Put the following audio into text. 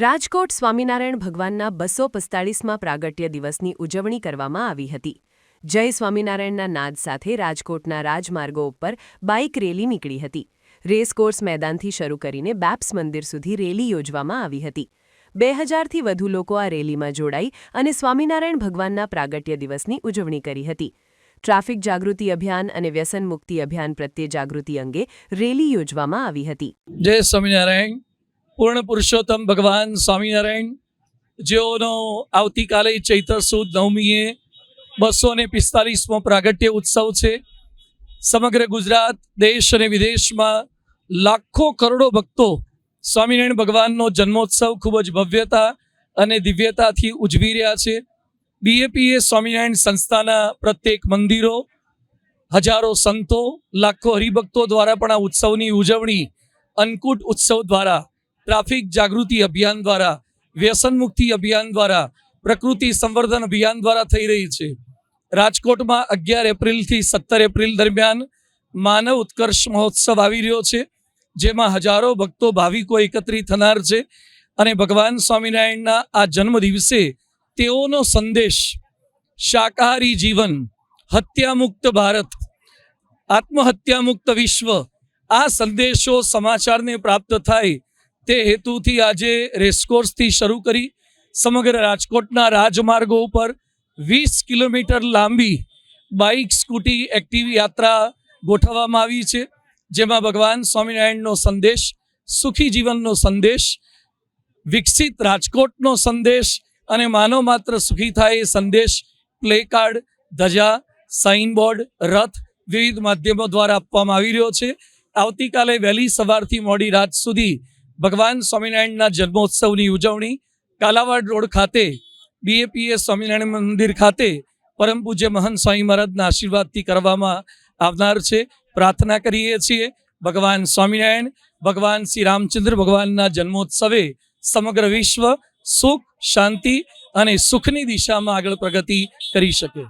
રાજકોટ સ્વામિનારાયણ ભગવાનના 245મા પ્રાગટ્ય દિવસની ઉજવણી કરવામાં આવી હતી। જય સ્વામિનારાયણના નાદ સાથે રાજકોટના રાજમાર્ગો ઉપર બાઇક રેલી નીકળી હતી। રેસકોર્સ મેદાનથી શરૂ કરીને બેપ્સ મંદિર સુધી રેલી યોજવામાં આવી હતી। 2000થી વધુ લોકો આ રેલીમાં જોડાઈ અને સ્વામિનારાયણ ભગવાનના પ્રાગટ્ય દિવસની ઉજવણી કરી હતી। ટ્રાફિક જાગૃતિ અભિયાન અને વ્યસન મુક્તિ અભિયાન પ્રત્યે જાગૃતિ અંગે રેલી યોજવામાં આવી હતી। જય સ્વામિનારાયણ। પૂર્ણ પુરુષોત્તમ ભગવાન સ્વામિનારાયણ જેઓનો આવતીકાલે ચૈત્ર સુદ નવમીએ 245મો પ્રાગટ્ય ઉત્સવ છે। સમગ્ર ગુજરાત દેશ અને વિદેશમાં લાખો કરોડો ભક્તો સ્વામિનારાયણ ભગવાનનો જન્મોત્સવ ખૂબ જ ભવ્યતા અને દિવ્યતાથી ઉજવી રહ્યા છે। બીએપીએ સ્વામિનારાયણ સંસ્થાના પ્રત્યેક મંદિરો, હજારો સંતો, લાખો હરિભક્તો દ્વારા પણ આ ઉત્સવની ઉજવણી અન્નકૂટ ઉત્સવ દ્વારા, ટ્રાફિક જાગૃતિ અભિયાન દ્વારા, વ્યસન મુક્તિ અભિયાન દ્વારા, પ્રકૃતિ સંવર્ધન અભિયાન દ્વારા થઈ રહી છે। રાજકોટમાં 11 એપ્રિલથી 17 એપ્રિલ દરમિયાન માનવ ઉત્કર્ષ મહોત્સવ આવી રહ્યો છે, જેમાં હજારો ભક્તો ભાવિકો એકત્રિત થનાર છે અને ભગવાન સ્વામિનારાયણના આ જન્મ દિવસે તેઓનો સંદેશ શાકાહારી જીવન, હત્યામુક્ત ભારત, આત્મહત્યામુક્ત વિશ્વ, આ સંદેશો સમાચારને પ્રાપ્ત થાય તે હેતુથી આજે રેસકોર્સથી શરૂ કરી સમગ્ર રાજકોટના રાજમાર્ગો ઉપર 20 કિલોમીટર લાંબી બાઇક, સ્કૂટી, એક્ટિવ યાત્રા ગોઠવવામાં આવી છે, જેમાં ભગવાન સ્વામિનારાયણનો સંદેશ, સુખી જીવનનો સંદેશ, વિકસિત રાજકોટનો સંદેશ અને માનવ માત્ર સુખી થાય એ સંદેશ પ્લે કાર્ડ, ધજા, સાઇનબોર્ડ, રથ વિવિધ માધ્યમો દ્વારા આપવામાં આવી રહ્યો છે। આવતીકાલે વહેલી સવારથી મોડી રાત સુધી ભગવાન સ્વામિનારાયણના જન્મોત્સવની ઉજવણી કાલાવાડ રોડ ખાતે બીએપીએ સ્વામિનારાયણ મંદિર ખાતે પરમ પૂજ્ય મહંત સ્વામી મહારાજના આશીર્વાદથી કરવામાં આવનાર છે। પ્રાર્થના કરીએ છીએ ભગવાન સ્વામિનારાયણ, ભગવાન શ્રી રામચંદ્ર ભગવાનના જન્મોત્સવે સમગ્ર વિશ્વ સુખ, શાંતિ અને સુખની દિશામાં આગળ પ્રગતિ કરી શકે।